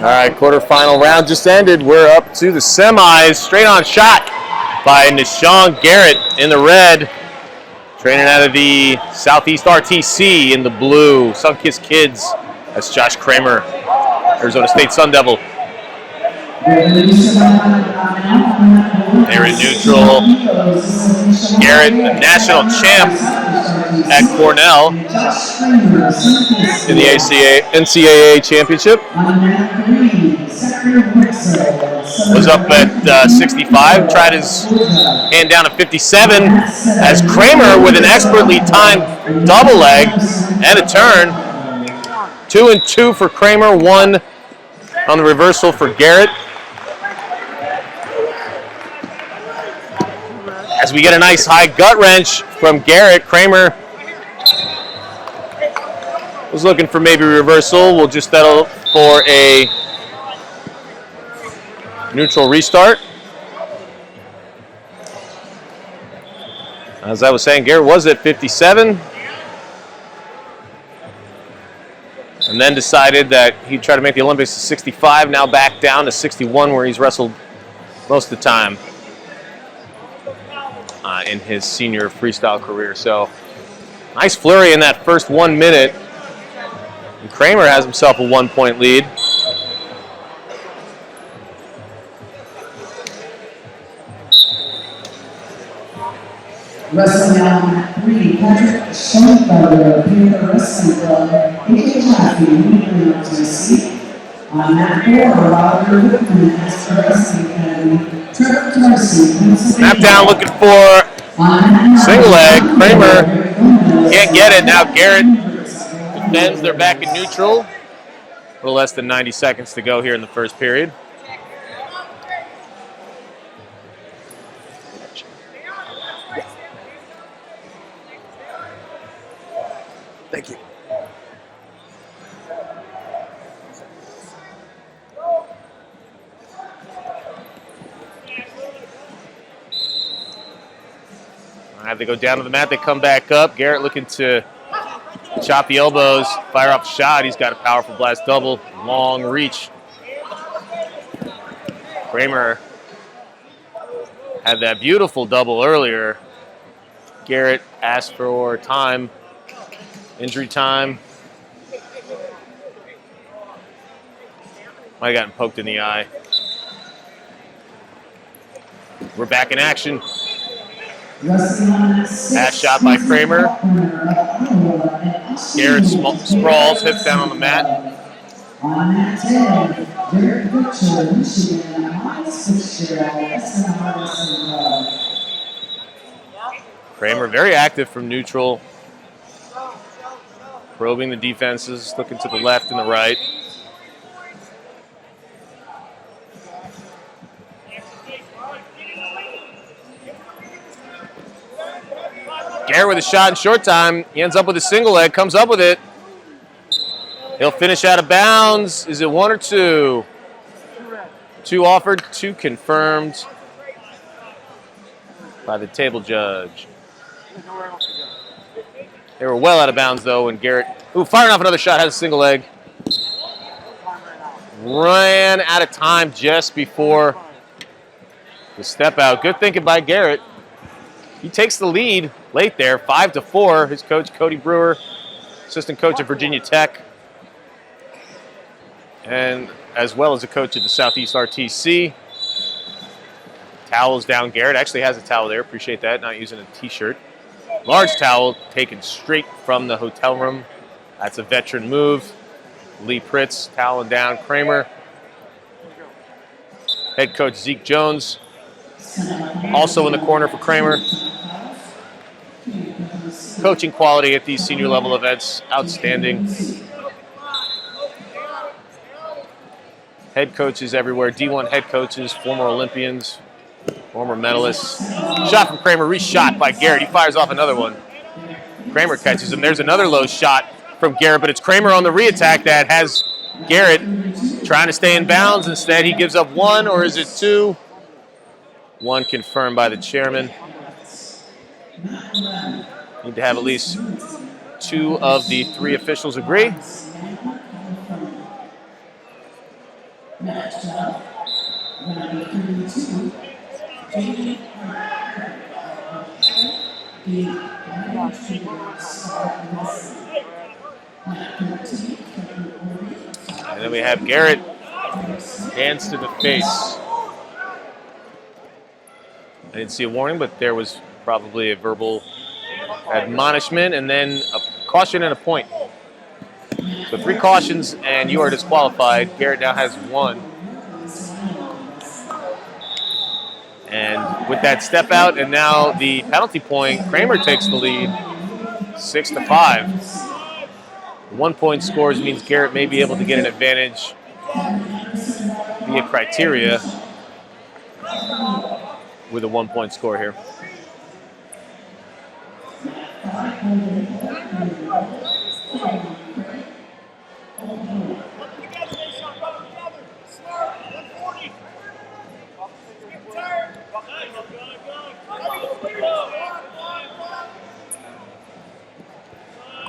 All right, quarterfinal round just ended. We're up to the semis. Straight on shot by Nahshon Garrett in the red. Training out of the Southeast RTC in the blue. Sunkiss Kids. That's Josh Kramer, Arizona State Sun Devil. They're in neutral. Garrett, the national champ at Cornell in the NCAA championship. Was up at 65, tried his hand down to 57 as Kramer with an expertly timed double leg and a turn. 2 and 2 for Kramer, 1 on the reversal for Garrett. As we get a nice high gut wrench from Garrett, Kramer was looking for maybe reversal. We'll just settle for a neutral restart. As I was saying, Garrett was at 57 and then decided that he'd try to make the Olympics to 65, now back down to 61 where he's wrestled most of the time in his senior freestyle career. So nice flurry in that first 1 minute. And Kramer has himself a 1-point lead. Wrestling on 3, Patrick Schoenfelder, Peter Wrestling Club, TMWC. On mat 4, Robert Whitman, Esther Wrestling Academy, Trevor Darcy, Snap down looking for single leg. Kramer can't get it. Now Garrett defends. They're back in neutral. A little less than 90 seconds to go here in the first period. Thank you. All right, they go down to the mat. They come back up. Garrett looking to chop the elbows, fire off a shot. He's got a powerful blast double, long reach. Kramer had that beautiful double earlier. Garrett asked for time. Injury time. Might have gotten poked in the eye. We're back in action. Pass shot by Kramer. Garrett sprawls, hips down on the mat. Kramer very active from neutral. Probing the defenses, looking to the left and the right. Garrett with a shot in short time. He ends up with a single leg, comes up with it. He'll finish out of bounds. Is it 1 or 2? 2 offered, 2 confirmed by the table judge. They were well out of bounds, though, when Garrett, firing off another shot, has a single leg. Ran out of time just before the step out. Good thinking by Garrett. He takes the lead late there, 5-4. His coach, Cody Brewer, assistant coach at Virginia Tech, and as well as a coach at the Southeast RTC. Towels down. Garrett actually has a towel there. Appreciate that, not using a T-shirt. Large towel taken straight from the hotel room. That's a veteran move. Lee Pritz toweling down Kramer. Head coach Zeke Jones also in the corner for Kramer. Coaching quality at these senior level events, outstanding. Head coaches everywhere, D1 head coaches, former Olympians, former medalists. Shot from Kramer, reshot by Garrett. He fires off another one. Kramer catches him. There's another low shot from Garrett, but it's Kramer on the re-attack that has Garrett trying to stay in bounds. Instead, he gives up 1, or is it 2? 1 confirmed by the chairman. Need to have at least 2 of the 3 officials agree. And then we have Garrett, hands to the face. I didn't see a warning, but there was probably a verbal admonishment and then a caution and a point. So 3 cautions and you are disqualified. Garrett now has 1. And with that step out and now the penalty point, Kramer takes the lead 6-5. 1 point scores means Garrett may be able to get an advantage via criteria with a 1 point score here.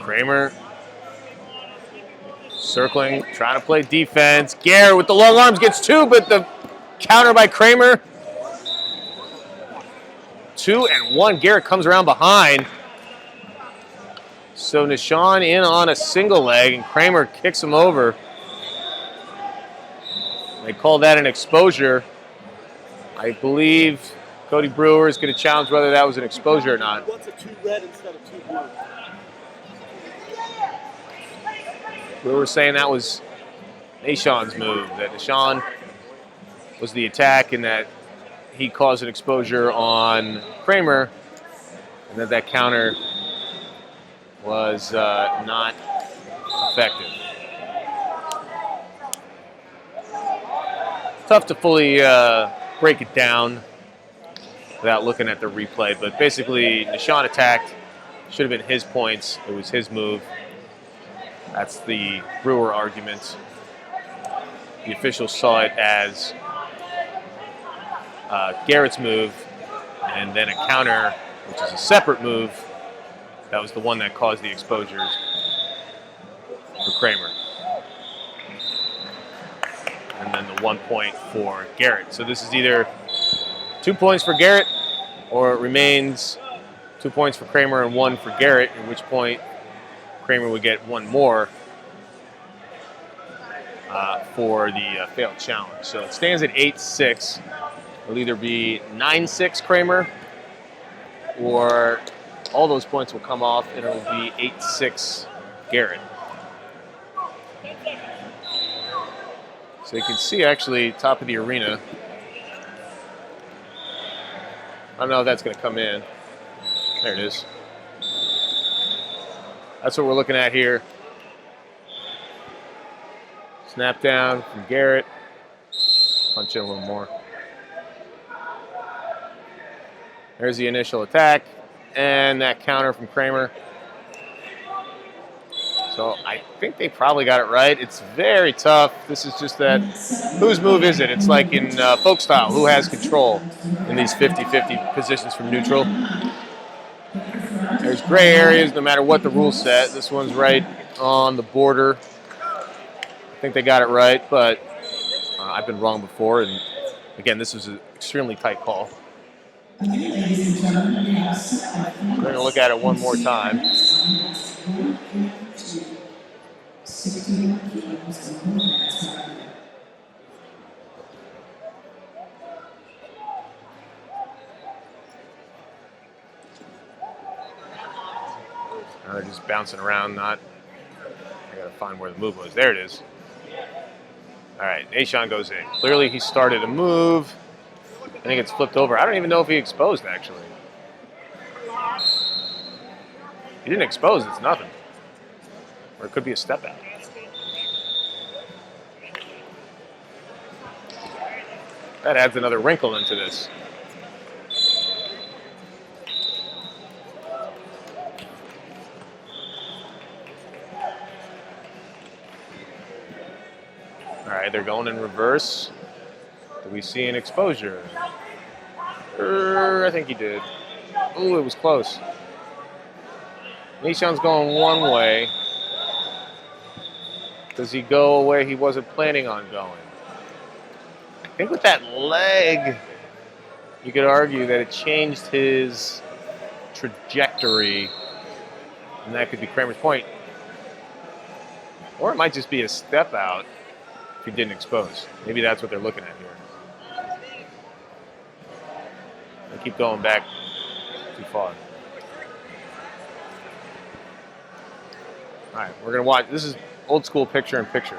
Kramer circling, trying to play defense. Garrett with the long arms gets 2, but the counter by Kramer. 2 and 1. Garrett comes around behind. So Nahshon in on a single leg, and Kramer kicks him over. They call that an exposure. I believe Cody Brewer is going to challenge whether that was an exposure or not. What's a 2 red instead of 2 blue? Brewer saying that was Nahshon's move, that Nahshon was the attack and that he caused an exposure on Kramer, and that counter was not effective. Tough to fully break it down without looking at the replay, but basically Nahshon attacked, should have been his points, it was his move. That's the Brewer argument. The officials saw it as Garrett's move, and then a counter, which is a separate move. That was the one that caused the exposures for Kramer. And then the 1 point for Garrett. So this is either 2 points for Garrett, or it remains 2 points for Kramer and 1 for Garrett, at which point Kramer would get 1 more for the failed challenge. So it stands at 8-6. It'll either be 9-6 Kramer, or all those points will come off and it'll be 8-6 Garrett. So you can see actually top of the arena. I don't know if that's going to come in. There it is. That's what we're looking at here. Snap down from Garrett. Punch in a little more. There's the initial attack and that counter from Kramer. So I think they probably got it right. It's very tough. This is just that, whose move is it? It's like in folk style, who has control in these 50-50 positions from neutral. There's gray areas no matter what the rule set. This one's right on the border. I think they got it right, but I've been wrong before. And again, this was an extremely tight call. We're going to look at it one more time. They're just bouncing around, I gotta find where the move was. There it is. All right, Nahshon goes in. Clearly he started a move. I think it's flipped over. I don't even know if he exposed, actually. He didn't expose, it's nothing. Or it could be a step out. That adds another wrinkle into this. All right, they're going in reverse. Do we see an exposure? I think he did. Ooh, it was close. Nahshon's going one way. Does he go a way he wasn't planning on going? I think with that leg, you could argue that it changed his trajectory, and that could be Kramer's point. Or it might just be a step out if he didn't expose. Maybe that's what they're looking at here. They keep going back too far. All right, we're going to watch. This is old school picture in picture.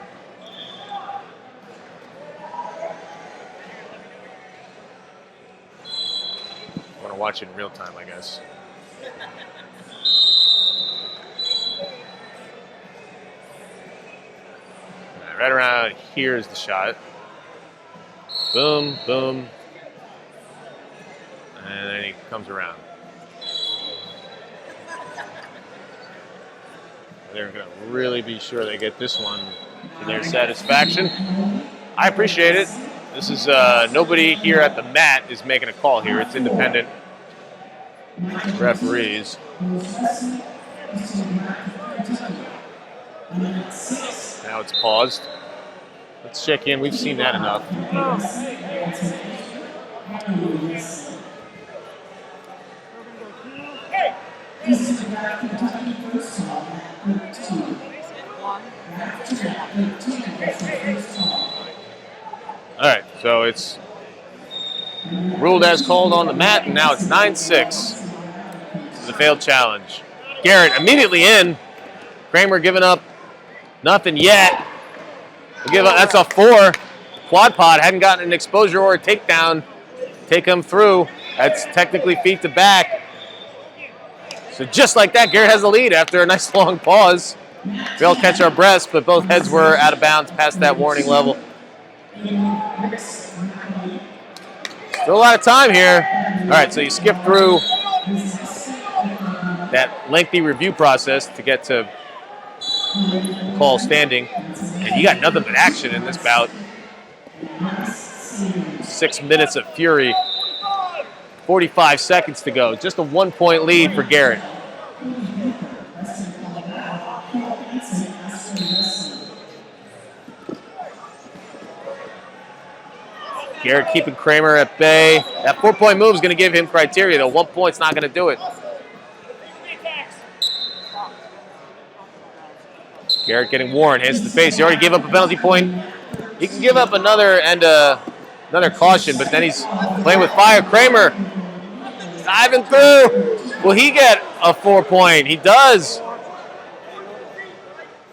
I want to watch it in real time, I guess. Right around here is the shot. Boom, boom. And then he comes around. They're going to really be sure they get this one to their satisfaction. I appreciate it. This is nobody here at the mat is making a call here. It's independent referees. Now it's paused. Let's check in. We've seen that enough. All right, so it's ruled as called on the mat, and now it's 9-6. This is a failed challenge. Garrett immediately in. Kramer giving up nothing yet. That's a 4. Quad pod hadn't gotten an exposure or a takedown. Take him through. That's technically feet to back. So just like that, Garrett has the lead after a nice long pause. We all catch our breaths, but both heads were out of bounds past that warning level. Still a lot of time here. All right, so you skip through that lengthy review process to get to call standing, and you got nothing but action in this bout. 6 minutes of fury, 45 seconds to go. Just a 1-point lead for Garrett. Garrett keeping Kramer at bay. That 4-point move is going to give him criteria, though. 1 point's not going to do it. Garrett getting worn, hands to the face. He already gave up a penalty point. He can give up another and another caution, but then he's playing with fire. Kramer diving through. Will he get a 4-point? He does.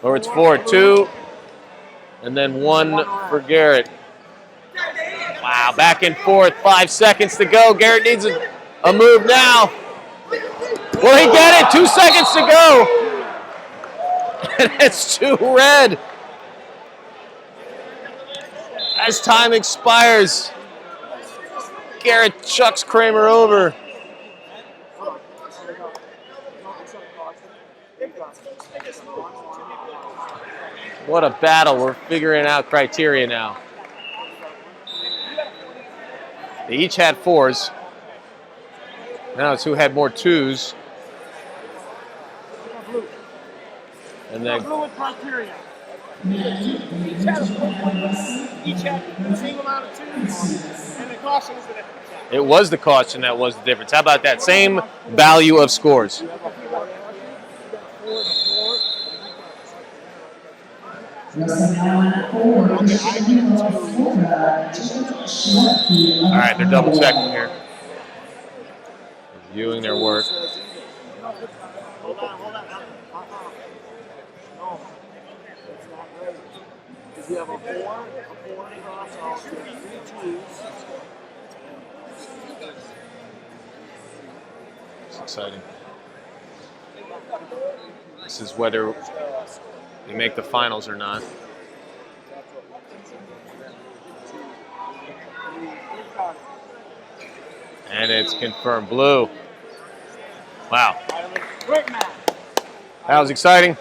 Or it's 4-2, and then 1 for Garrett. Wow, back and forth, 5 seconds to go. Garrett needs a move now. Will he get it? 2 seconds to go. And it's 2 red. As time expires, Garrett chucks Kramer over. What a battle. We're figuring out criteria now. They each had 4s. Now it's who had more 2s. And then criteria. Each had the same amount of 2s, and the caution is the difference. it was the caution that was the difference. How about that? Same value of scores. All right, they're double checking here. Reviewing their work. Hold on. No, it's not ready. Because you have a 4 and a cross out, 3 2s. It's exciting. This is whether they make the finals or not. And it's confirmed blue. Wow. That was exciting.